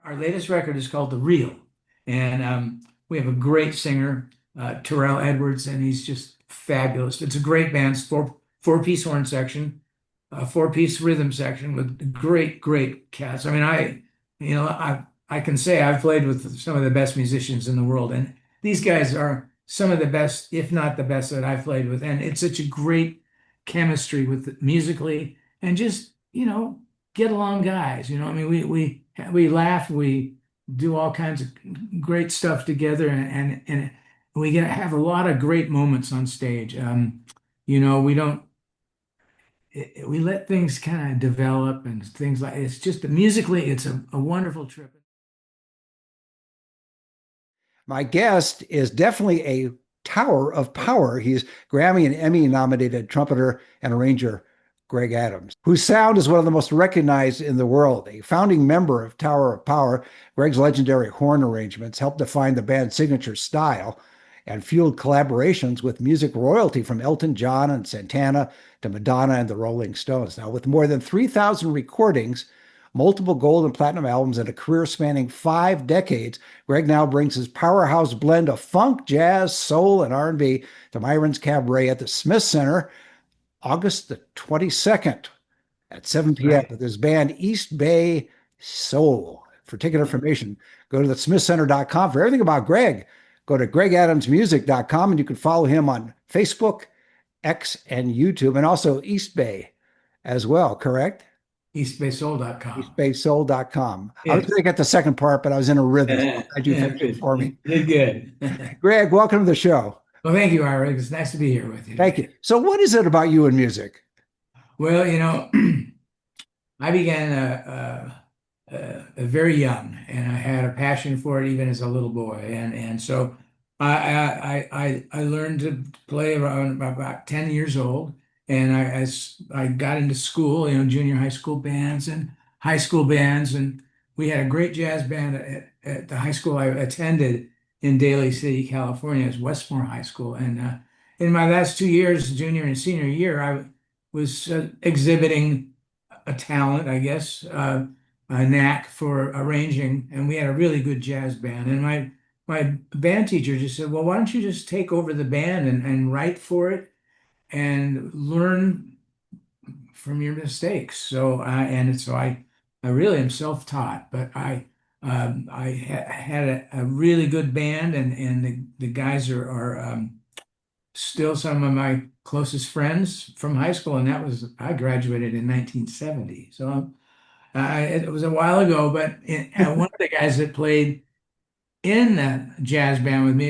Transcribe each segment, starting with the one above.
our latest record is called The Real, and we have a great singer, Terrell Edwards, and he's just fabulous. It's a great band, it's four-piece horn section, a four-piece rhythm section with great cats. I mean, I can say I've played with some of the best musicians in the world, and these guys are some of the best, if not the best, that I've played with. And it's such a great chemistry with musically, and just get along guys. I mean, we laugh, we do all kinds of great stuff together, and we get have a lot of great moments on stage. We don't we let things kind of develop and things like it's just musically, it's a wonderful trip. My guest is definitely a tower of power. He's Grammy and Emmy nominated trumpeter and arranger Greg Adams, whose sound is one of the most recognized in the world. A founding member of Tower of Power, Greg's legendary horn arrangements helped define the band's signature style and fueled collaborations with music royalty from Elton John and Santana to Madonna and the Rolling Stones. Now, with more than 3,000 recordings, multiple gold and platinum albums, and a career spanning 5 decades, Greg now brings his powerhouse blend of funk, jazz, soul, and R&B to Myron's Cabaret at the Smith Center, August the 22nd at 7 p.m. Right. with his band East Bay Soul. For ticket information, go to thesmithcenter.com. For everything about Greg, go to gregadamsmusic.com, and you can follow him on Facebook, X, and YouTube, and also East Bay as well, correct? EastBaySoul.com. EastBaySoul.com. I was Yes. going to get the second part, but I was in a rhythm. So I do Yeah, finish it good. for You me. did good. Greg, welcome to the show. Well, thank you, Ira. It's nice to be here with you Thank you. today. So, what is it about you and music? Well, I began very young, and I had a passion for it even as a little boy, and so I learned to play around about 10 years old, and as I got into school, junior high school bands and high school bands, and we had a great jazz band at the high school I attended in Daly City, California, as Westmore High School, and in my last 2 years, junior and senior year, I was exhibiting a talent, I guess, a knack for arranging, and we had a really good jazz band. And my band teacher just said, "Well, why don't you just take over the band and write for it and learn from your mistakes?" So I really am self-taught, but I had a really good band, and the guys are still some of my closest friends from high school, and I graduated in 1970. So it was a while ago, but one of the guys that played in the jazz band with me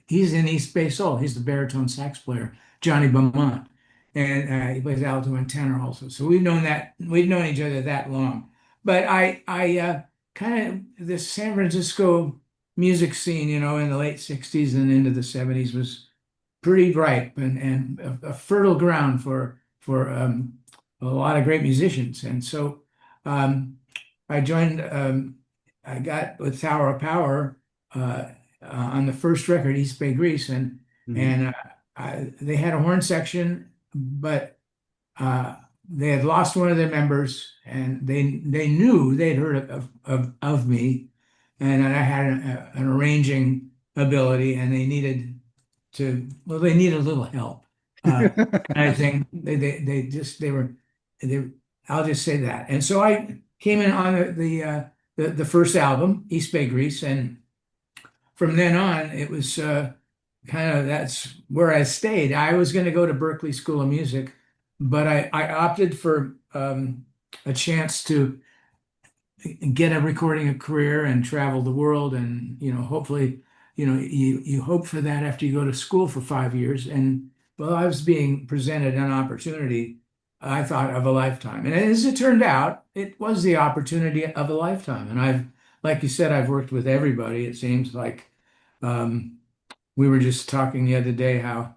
he's in East Bay Soul. He's the baritone sax player, Johnny Beaumont, and he plays alto and tenor also. So we've known each other that long. But I kind of the San Francisco music scene, in the late 60s and into the 70s was pretty ripe and a fertile ground for a lot of great musicians. And so um, I joined. I got with Tower of Power on the first record, East Bay Grease, and Mhm. and they had a horn section, but they had lost one of their members, and they knew they'd heard of me, and I had an arranging ability, and they needed a little help. And I think they I'll just say that. And so I came in on the first album, East Bay Grease, and from then on it was kind of that's where I stayed. I was going to go to Berklee School of Music, but I opted for a chance to get a recording career and travel the world, and hopefully you hope for that after you go to school for 5 years. And well, I was being presented an opportunity, I thought, of a lifetime, and as it turned out, it was the opportunity of a lifetime. And like you said, I've worked with everybody. It seems like um, we were just talking the other day how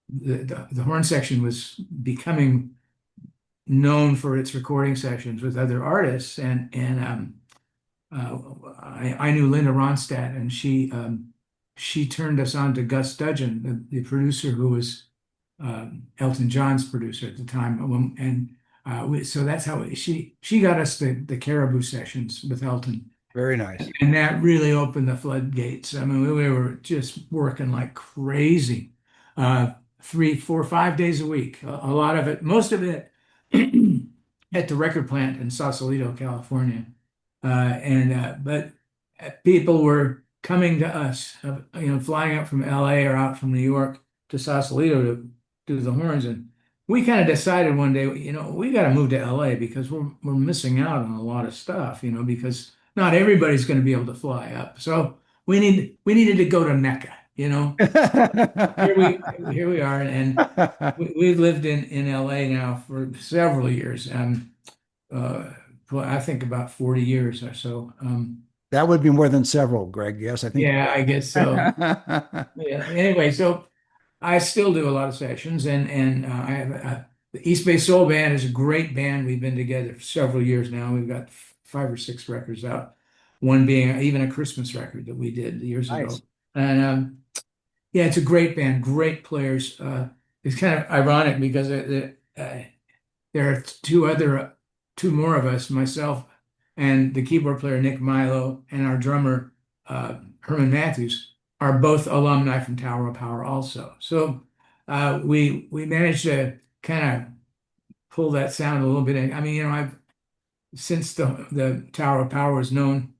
the horn section was becoming known for its recording sessions with other artists, and I knew Linda Ronstadt, and she turned us on to Gus Dudgeon, the producer who was Elton John's producer at the time, and So that's how she got us the Caribou sessions with Elton. Very nice. And that really opened the floodgates. I mean, we were just working like crazy, uh, 3, 4, 5 days a week. A lot of it, most of it, at the record plant in Sausalito, California. But people were coming to us, flying up from LA or out from New York to Sausalito to do the horns, and we kind of decided one day, we got to move to LA because we're missing out on a lot of stuff, because not everybody's going to be able to fly up. So we needed to go to Mecca, Here we are, and we've lived in LA now for several years, uh, I think about 40 years or so. That would be more than several, Greg. Yes, I think. Yeah, I guess so. Yeah. Anyway, so I still do a lot of sessions, and I have the East Bay Soul Band is a great band. We've been together for several years now. We've got 5 or 6 records out. One being even a Christmas record that we did years ago. Nice. And yeah, it's a great band, great players. It's kind of ironic because there are two more of us, myself and the keyboard player Nick Milo and our drummer Herman Matthews are both alumni from Tower of Power also. So we managed to kind of pull that sound a little bit in. I mean, I've since the Tower of Power was known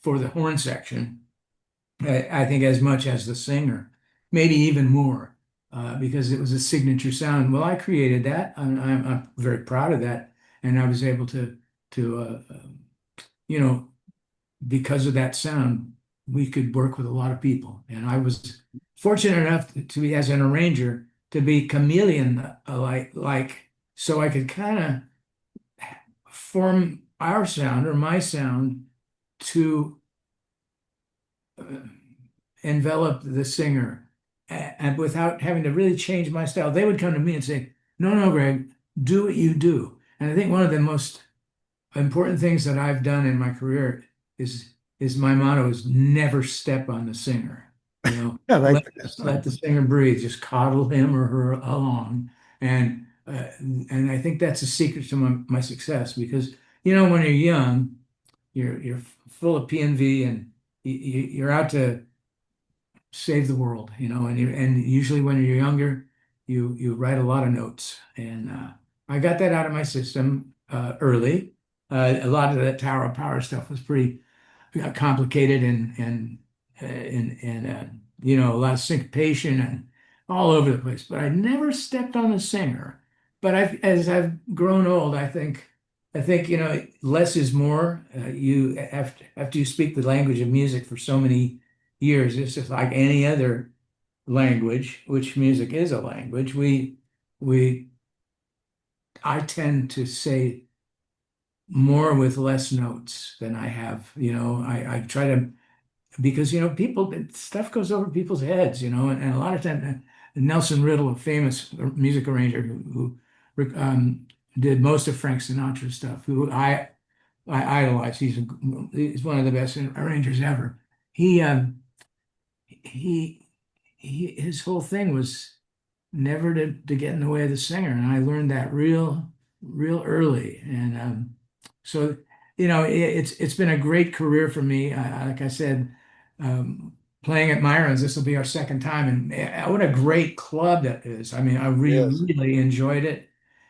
for the horn section, I think as much as the singer, maybe even more, because it was a signature sound. Well, I created that, and I'm very proud of that, and I was able to you know, because of that sound, we could work with a lot of people, and I was fortunate enough to be as an arranger to be chameleon like, so I could kind of form our sound or my sound to uh, envelop the singer and without having to really change my style. They would come to me and say, no, no, Greg, do what you do. And I think one of the most important things that I've done in my career is my motto is never step on the singer. I like Let that. let the singer breathe. Just coddle him or her along, and I think that's a secret to my success because when you're young, you're full of P&V and you're out to save the world, and usually when you're younger, you write a lot of notes, and I got that out of my system early. A lot of that Tower of Power stuff was pretty complicated and a lot of syncopation and all over the place. But I never stepped on the singer. But as I've grown old, I think less is more. You after you speak the language of music for so many years, it's just like any other language, which music is a language. We I tend to say more with less notes than I have. I try to because people stuff goes over people's heads, and a lot of times Nelson Riddle, a famous music arranger who did most of Frank Sinatra stuff, who I idolize. He's one of the best arrangers ever. He he his whole thing was never to get in the way of the singer, and I learned that real early. And so it's been a great career for me. Like I said, playing at Myron's, this will be our second time, and what a great club that is. I mean, I Yes. really enjoyed it,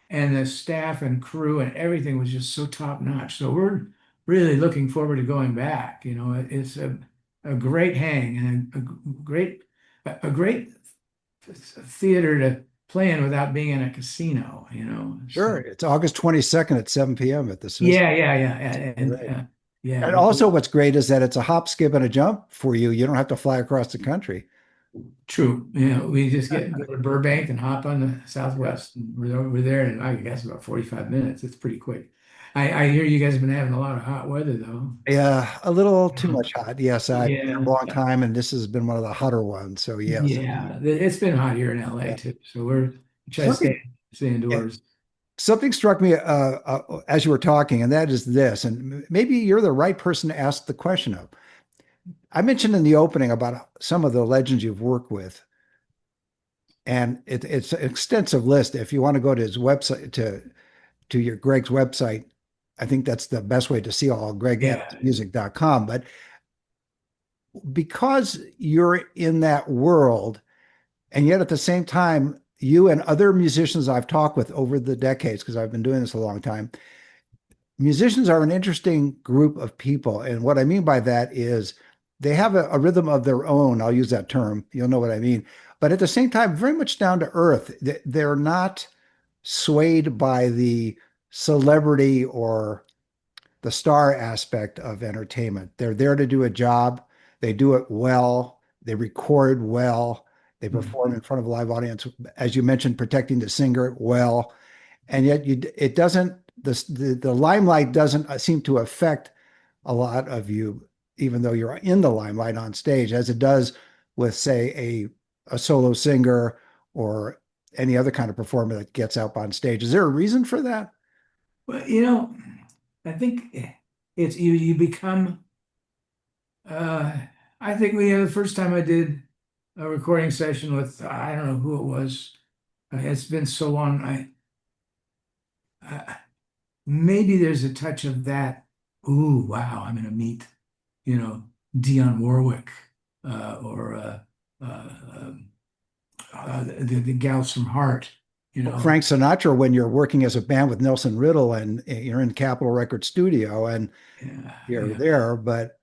and the staff and crew and everything was just so top notch. So we're really looking forward to going back. It's a great hang and a great theater to play in. Without being in a casino. Sure. So It's August 22nd at 7 p.m. at the Smith. yeah, and Right. yeah, And also, what's great is that it's a hop, skip, and a jump for you. You don't have to fly across the country. true. We just go to Burbank and hop on the Southwest, and we're there in I guess about 45 minutes. It's pretty quick. I hear you guys have been having a lot of hot weather though. Yeah, a little too much hot. Yes, I've been Yeah, a long time, and this has been one of the hotter ones. So yes, yeah. It's been hot here in LA yeah. too, so we try to Something, stay yeah, indoors. something struck me as you were talking, and that is this. And maybe you're the right person to ask the question of. I mentioned in the opening about some of the legends you've worked with, and it's an extensive list. If you want to go to his website to to your Greg's website. I think that's the best way to see all Yeah. gregadamsmusic.com. But because you're in that world, and yet at the same time, you and other musicians I've talked with over the decades, because I've been doing this a long time, musicians are an interesting group of people. And what I mean by that is they have a rhythm of their own. I'll use that term. You'll know what I mean. But at the same time, very much down to earth. They're not swayed by the celebrity or the star aspect of entertainment. They're there to do a job. They do it well. They record well. They perform in front of a live audience, as you mentioned, protecting the singer well. And yet, it doesn't. The limelight doesn't seem to affect a lot of you, even though you're in the limelight on stage, as it does with, say, a solo singer or any other kind of performer that gets up on stage. Is there a reason for that? Well, I think it's you become uh I think the first time I did a recording session with, I don't know who it was. It's been so long. Uh, Maybe there's a touch of that. Ooh, wow, I'm gonna meet, you know, Dionne Warwick, or uh, um, the gals from Heart, you Well, know. Frank Sinatra, when you're working as a band with Nelson Riddle and you're in Capitol Record Studio and Yeah, you're yeah. there, but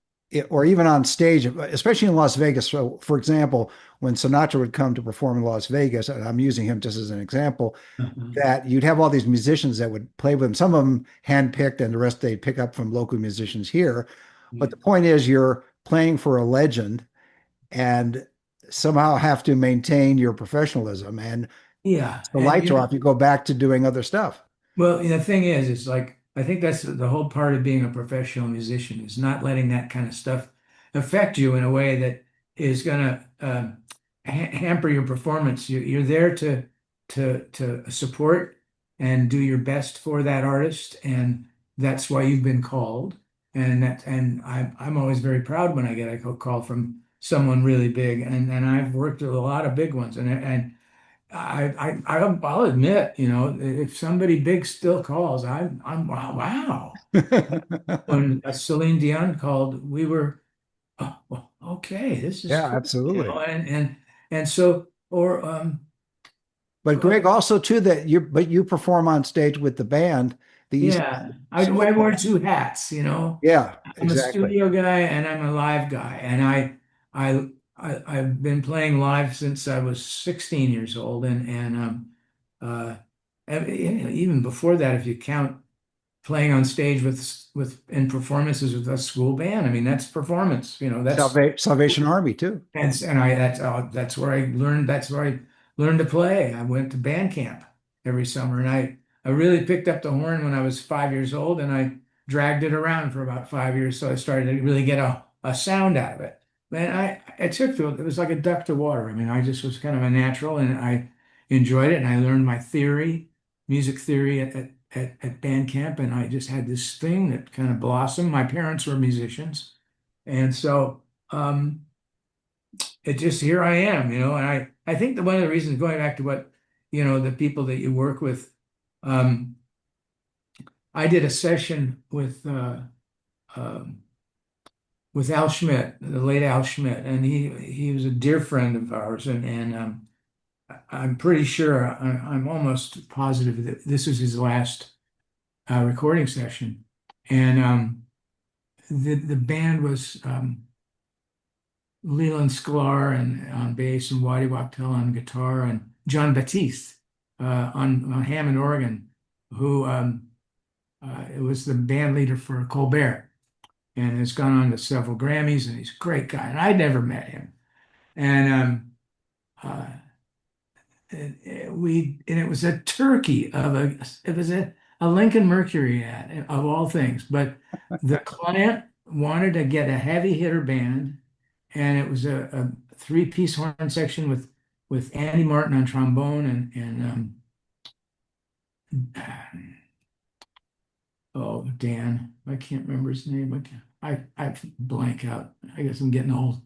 or even on stage, especially in Las Vegas. So, for example, when Sinatra would come to perform in Las Vegas, and I'm using him just as an example, Uh-huh. that you'd have all these musicians that would play with him. Some of them handpicked, and the rest they'd pick up from local musicians here. But Yeah. the point is, you're playing for a legend and somehow have to maintain your professionalism. And Yeah, the and lights are off, you go back to doing other stuff. well, the thing is, it's like I think that's the whole part of being a professional musician is not letting that kind of stuff affect you in a way that is going to hamper your performance. You're there to support and do your best for that artist, and that's why you've been called. And I'm always very proud when I get a call from someone really big, and I've worked with a lot of big ones, and I'll admit, if somebody big still calls, I'm wow, wow. When Celine Dion called, we were, oh, well, okay, this is Yeah, cool, absolutely. and so, or But Greg, also too, but you perform on stage with the band, the East yeah, I wear Solo. two hats, Yeah, I'm a exactly. studio guy and I'm a live guy, and I've been playing live since I was 16 years old, uh, even before that, if you count playing on stage with in performances with a school band. I mean, that's performance. Salvation Army too. That's where I learned. That's where I learned to play. I went to band camp every summer, and I really picked up the horn when I was 5 years old, and I dragged it around for about 5 years. So I started to really get a sound out of it. Man, it was like a duck to water. I mean, I just was kind of a natural, and I enjoyed it, and I learned my theory, music theory at band camp, and I just had this thing that kind of blossomed. My parents were musicians, and so it just here I am, and I think that one of the reasons, going back to what, the people that you work with, um, I did a session um, with Al Schmidt, the late Al Schmidt, and he was a dear friend of ours, and I'm pretty sure, I'm almost positive that this was his last recording session, and the band was Leland Sklar and on bass, and Waddy Wachtel on guitar, and John Batiste on Hammond organ, who it was the band leader for Colbert, and has gone on to several Grammys, and he's a great guy. And I'd never met him, and uh, it was a turkey of a Lincoln Mercury ad of all things, but the client wanted to get a heavy hitter band, and it was a three-piece horn section with Andy Martin on trombone oh, Dan, I can't remember his name. I blank out. I guess I'm getting old.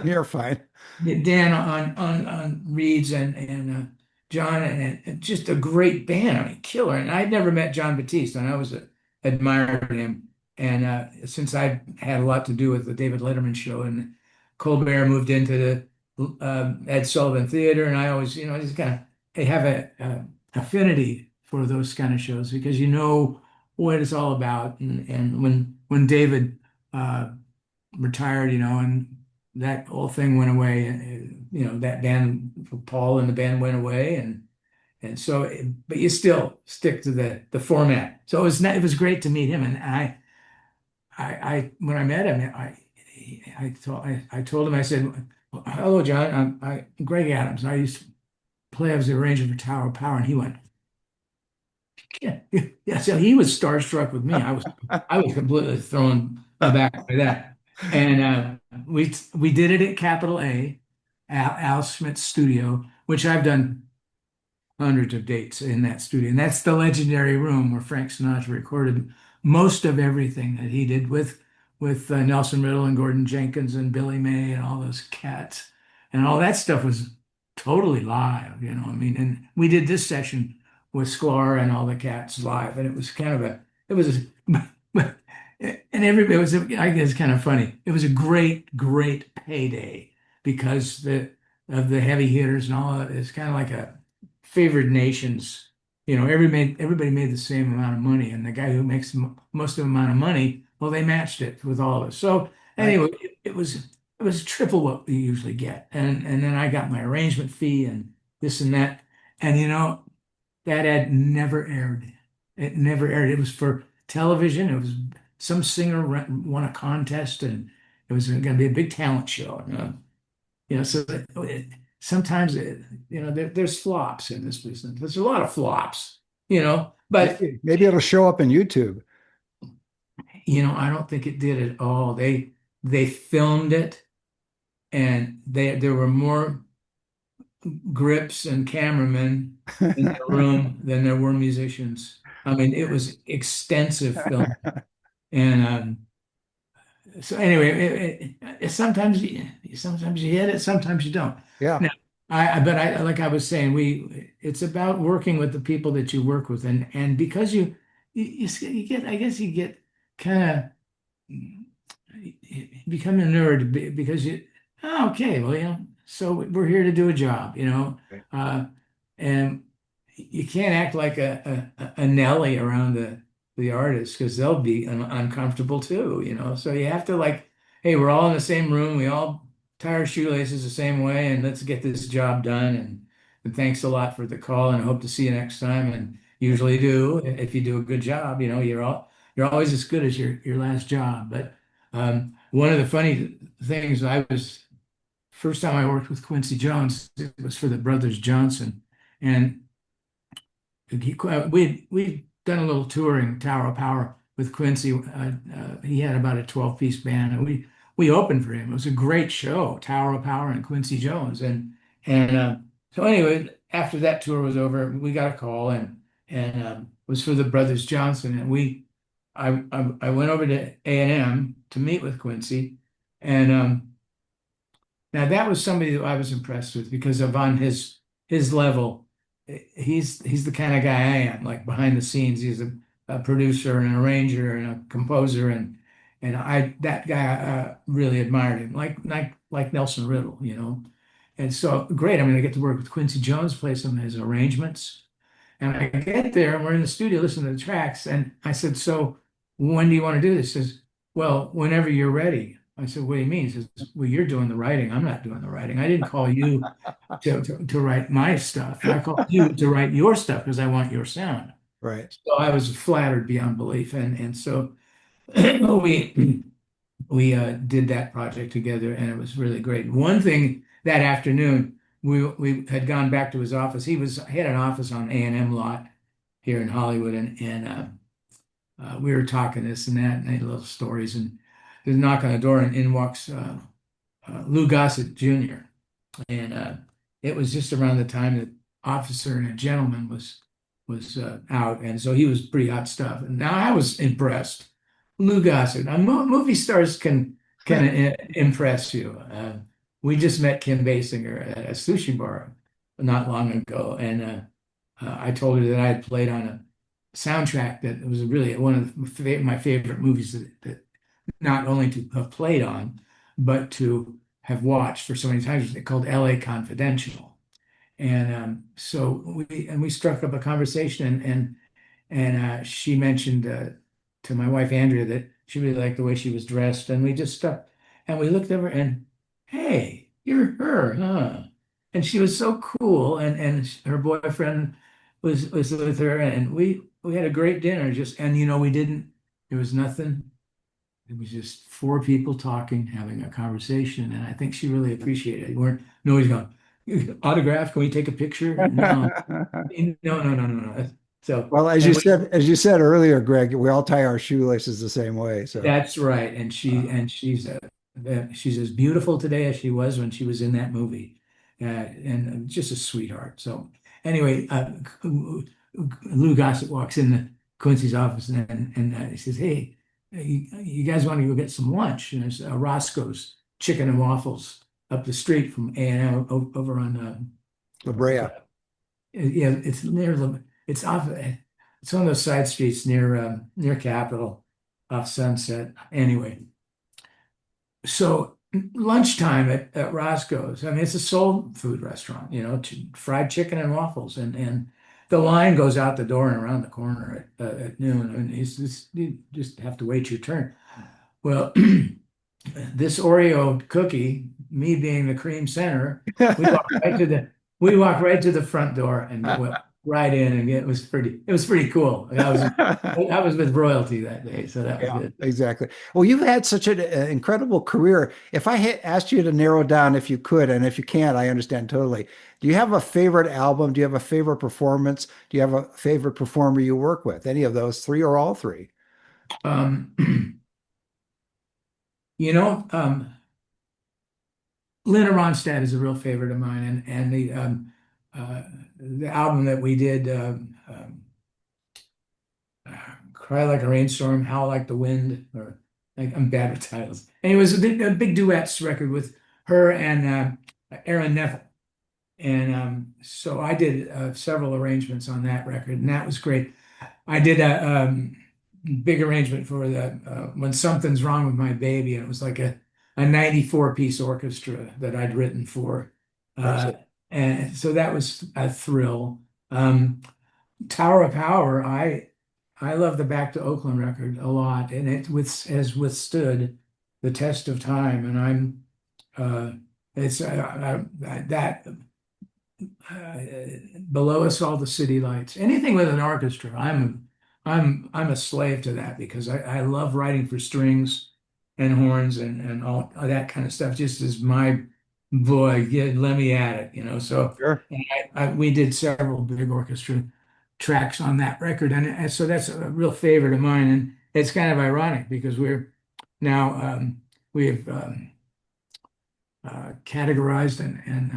You're fine. Dan on reeds and John, and just a great band. I mean, killer. And I'd never met John Batiste, and I was admired him. And since I had a lot to do with the David Letterman show, and Colbert moved into the Ed Sullivan Theater, and I always, just kind of have a affinity for those kind of shows because you know what it's all about. And when David retired, and that whole thing went away, and that band, Paul and the band went away, and so, but you still stick to the format. So it was great to meet him, and I when I met him, I told him, I said, "Hello, John, I'm Greg Adams. I used to play as the arranger for Tower of Power," and he went, "Yeah, yeah." So he was starstruck with me. I was completely thrown aback by that, and we did it at Capital A, Al Schmidt's studio, which I've done hundreds of dates in that studio. And that's the legendary room where Frank Sinatra recorded most of everything that he did with Nelson Riddle and Gordon Jenkins and Billy May and all those cats. And all that stuff was totally live, I mean, and we did this session with Sklar and all the cats live, and it was kind of it was and everybody was, I guess, kind of funny. It was a great, great payday because of the heavy hitters and all of it. It's kind of like a favored nations. Everybody made the same amount of money, and the guy who makes most of the amount of money, well, they matched it with all of us. So Right. anyway, it was triple what we usually get, and then I got my arrangement fee and this and that, and that ad never aired. It never aired. It was for television. It was some singer won a contest, and it was going to be a big talent show. So sometimes there's flops in this business. There's a lot of flops, but Maybe it'll show up in YouTube. I don't think it did at all. They filmed it, and there were more grips and cameramen in the room than there were musicians. I mean, it was extensive film, and so anyway, sometimes you hit it, sometimes you don't. Yeah. Now, but like I was saying, it's about working with the people that you work with, and because you get, I guess you get kind of become a nerd because okay, well, so we're here to do a job, Okay. and you can't act like a Nelly around the artists because they'll be uncomfortable too, So you have to, like, hey, we're all in the same room. We all tie our shoelaces the same way, and let's get this job done. And thanks a lot for the call, and I hope to see you next time. And usually do if you do a good job. You're always as good as your last job. But one of the funny things, first time I worked with Quincy Jones, it was for the Brothers Johnson, and we'd done a little touring Tower of Power with Quincy. He had about a 12-piece band, and we opened for him. It was a great show, Tower of Power and Quincy Jones, and so anyway, after that tour was over, we got a call, and it was for the Brothers Johnson, and I went over to A&M to meet with Quincy, and now that was somebody that I was impressed with because of on his level. He's the kind of guy I am, like behind the scenes. He's a producer and an arranger and a composer, and that guy really admired him, like Nelson Riddle, And so great. I'm going to get to work with Quincy Jones, play some of his arrangements. And I get there, and we're in the studio listening to the tracks. And I said, "So when do you want to do this?" He says, "Well, whenever you're ready." I said, "What do you mean?" He says, "Well, you're doing the writing. I'm not doing the writing. I didn't call you to write my stuff. I called you to write your stuff because I want your sound." Right. So I was flattered beyond belief, and so we did that project together, and it was really great. One thing that afternoon, we had gone back to his office. He had an office on A&M lot here in Hollywood, and we were talking this and that, and had little stories, and there's a knock on the door, and in walks Lou Gossett Jr. And it was just around the time that Officer and a Gentleman was out, and so he was pretty hot stuff. And now I was impressed. Lou Gossett. Movie stars can impress you. We just met Kim Basinger at a sushi bar not long ago, and I told her that I had played on a soundtrack that was really one of my favorite movies that not only to have played on, but to have watched for so many times. It's called L.A. Confidential, and so we struck up a conversation, and she mentioned to my wife Andrea that she really liked the way she was dressed, and we just stuck and we looked over and hey, you're her, huh? And she was so cool, and her boyfriend was with her, and we had a great dinner. Just and we didn't. There was nothing. It was just four people talking, having a conversation, and I think she really appreciated it. We weren't nobody's going autograph. Can we take a picture? No, no, no, no, no, no. So, Well, and as you said earlier, Greg, we all tie our shoelaces the same way. So, that's right. And uh, she's as beautiful today as she was when she was in that movie, and just a sweetheart. So anyway, Lou Gossett walks into Quincy's office and he says, "Hey, you guys want to go get some lunch?" And there's Roscoe's Chicken and Waffles up the street from A&M over on La what was Brea. that? Yeah, it's near it's off. It's one of those side streets near Capitol, off Sunset. Anyway, so lunchtime at Roscoe's. I mean, it's a soul food restaurant. Fried chicken and waffles, and the line goes out the door and around the corner at noon, and you just have to wait your turn. Well, this Oreo cookie, me being the cream center, we walked right to the we walked right to the front door and went right in, and it was pretty cool. I was with royalty that day, so that was Yeah, good. exactly. Well, you've had such an incredible career. If I had asked you to narrow down, if you could, and if you can't, I understand totally. Do you have a favorite album? Do you have a favorite performance? Do you have a favorite performer you work with? Any of those three or all three? Um, you know, Linda Ronstadt is a real favorite of mine, and the album that we did, Cry Like a Rainstorm, Howl Like the Wind, or I'm bad with titles. And it was a big duets record with her and Aaron Neville. And so I did several arrangements on that record, and that was great. I did a big arrangement for the When Something's Wrong with My Baby, and it was like a 94-piece orchestra that I'd written for. Uh, Impressive. and so that was a thrill. Tower of Power, I love the Back to Oakland record a lot, and has withstood the test of time. And I'm it's that below us all the city lights. Anything with an orchestra, I'm a slave to that because I love writing for strings and horns and all that kind of stuff. Just as my boy, yeah, let me at it. So Sure. and we did several big orchestra tracks on that record, and so that's a real favorite of mine. And it's kind of ironic because we're now we've categorized and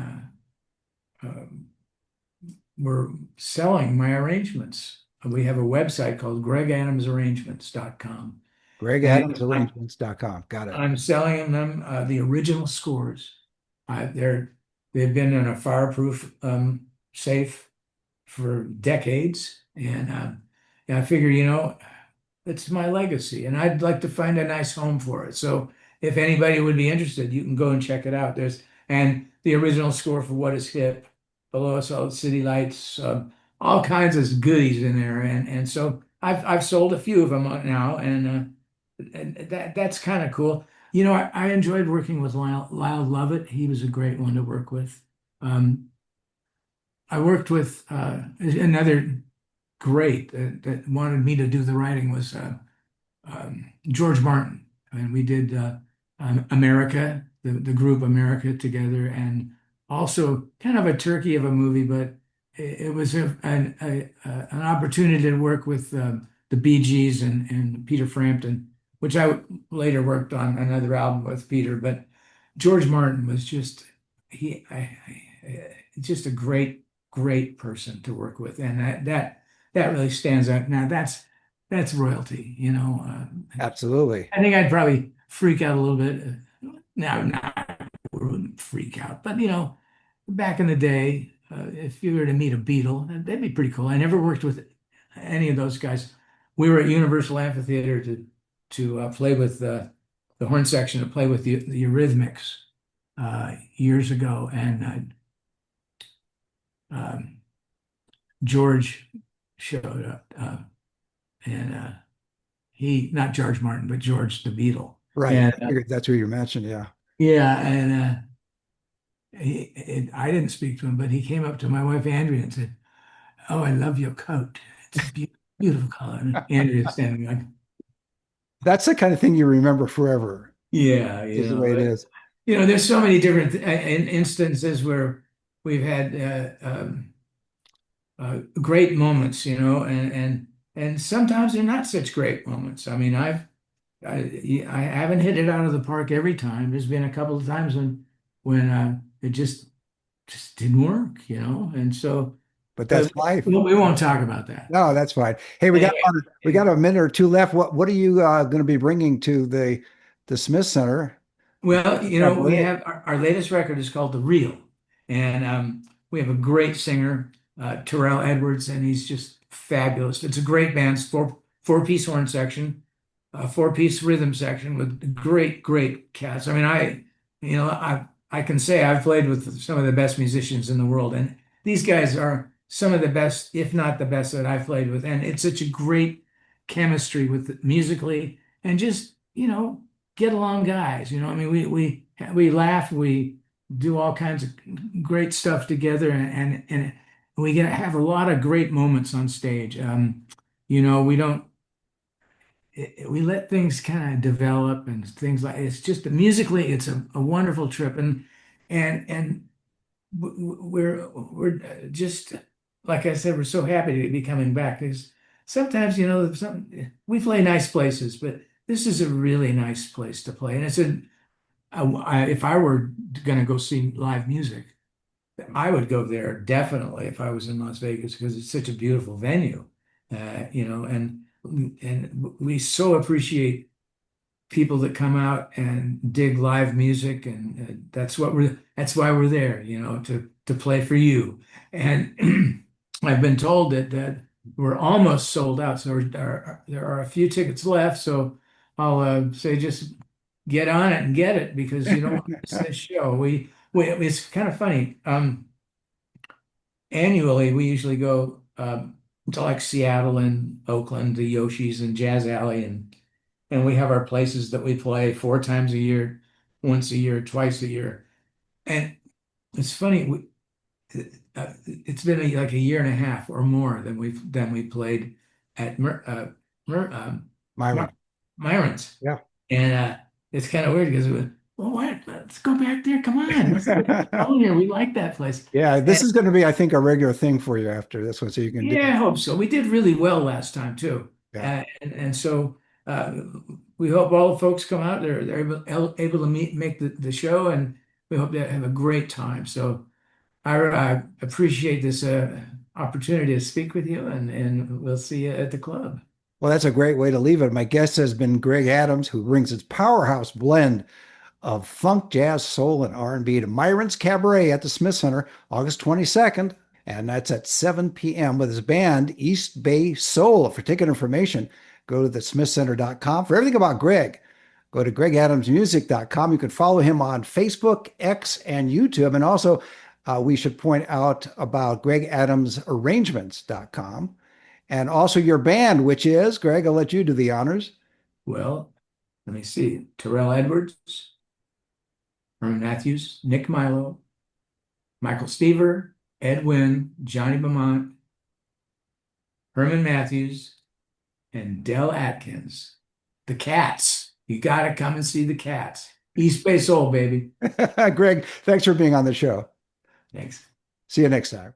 we're selling my arrangements. We have a website called gregadamsarrangements.com, and GregAdamsArrangements.com. Got it. I'm selling them the original scores. They've been in a fireproof safe for decades, and I figure, it's my legacy, and I'd like to find a nice home for it. So if anybody would be interested, you can go and check it out. And the original score for What Is Hip, Below Us All the City Lights, all kinds of goodies in there, and so I've sold a few of them now, and that's kind of cool. I enjoyed working with Lyle Lovett. He was a great one to work with. Um, I worked with another great that wanted me to do the writing was George Martin, and we did America, the group America together, and also kind of a turkey of a movie, but it was an opportunity to work with the Bee Gees and Peter Frampton, which I later worked on another album with Peter. But George Martin was just a great person to work with, and that really stands out. Now that's royalty. Absolutely. I think I'd probably freak out a little bit. Now, not wouldn't freak out, but back in the day, if you were to meet a Beatle, that'd be pretty cool. I never worked with any of those guys. We were at Universal Amphitheater to play with the horn section, to play with the Eurythmics years ago, and um, George showed up, and he, not George Martin, but George the Beatle, Right. and I figured that's who you mentioned. Yeah. yeah, and I didn't speak to him, but he came up to my wife Andrea and said, "Oh, I love your coat. It's a beautiful color." And Andrea's standing like, That's the kind of thing you remember forever, yeah, is the way it but is. there's so many different instances where we've had great moments, and sometimes they're not such great moments. I mean, I haven't hit it out of the park every time. There's been a couple of times when it just didn't work, and so, But but that's life. we won't talk about that. No, that's fine. Hey, we got Anyway, we got a minute or two left. What are you going to be bringing to the Smith Center? well, we Cabaret. have our latest record is called The Real, and we have a great singer, Terrell Edwards, and he's just fabulous. It's a great band. It's four-piece horn section, a four-piece rhythm section with great cats. I mean, I can say I've played with some of the best musicians in the world, and these guys are some of the best, if not the best, that I've played with. And it's such a great chemistry with musically, and just get along guys. I mean, we laugh, we do all kinds of great stuff together, and we get have a lot of great moments on stage. We don't we let things kind of develop and things like it's just musically it's a wonderful trip, and we're just like I said, we're so happy to be coming back because sometimes we play nice places, but this is a really nice place to play, and if I were going to go see live music, I would go there definitely if I was in Las Vegas because it's such a beautiful venue, and we so appreciate people that come out and dig live music, and that's why we're there, to play for you. And I've been told that we're almost sold out, so there are a few tickets left. So I'll say just get on it and get it because you don't want to miss this show. It's kind of funny. Annually, we usually go to like Seattle and Oakland, the Yoshi's and Jazz Alley, and we have our places that we play 4 times a year, once a year, twice a year. And it's funny, it's been like a year and a half or more than we played at Myron. My- Myron's, Yeah. and it's kind of weird because well, what? Let's go back there. Come on, let's get on here. We like that place. Yeah, this And is going to be, I think, a regular thing for you after this one, so you can do yeah, I it. hope so. We did really well last time too, Yeah. and so uh, we hope all the folks come out. They're able to make the show, and we hope they have a great time. So I appreciate this opportunity to speak with you, and we'll see you at the club. Well, that's a great way to leave it. My guest has been Greg Adams, who brings his powerhouse blend of funk, jazz, soul, and R&B to Myron's Cabaret at the Smith Center, August 22nd. And that's at 7 p.m. with his band, East Bay Soul. For ticket information, go to thesmithcenter.com. For everything about Greg, go to gregadamsmusic.com. You can follow him on Facebook, X, and YouTube. And also, we should point out about gregadamsarrangements.com. And also your band, which is, Greg, I'll let you do the honors. Well, let me see. Terrell Edwards, Herman Matthews, Nick Milo, Michael Stever, Ed Wynn, Johnny Beaumont, Herman Matthews, and Dell Atkins. The Cats. You got to come and see the Cats. East Bay Soul, baby. Greg, thanks for being on the show. Thanks. See you next time.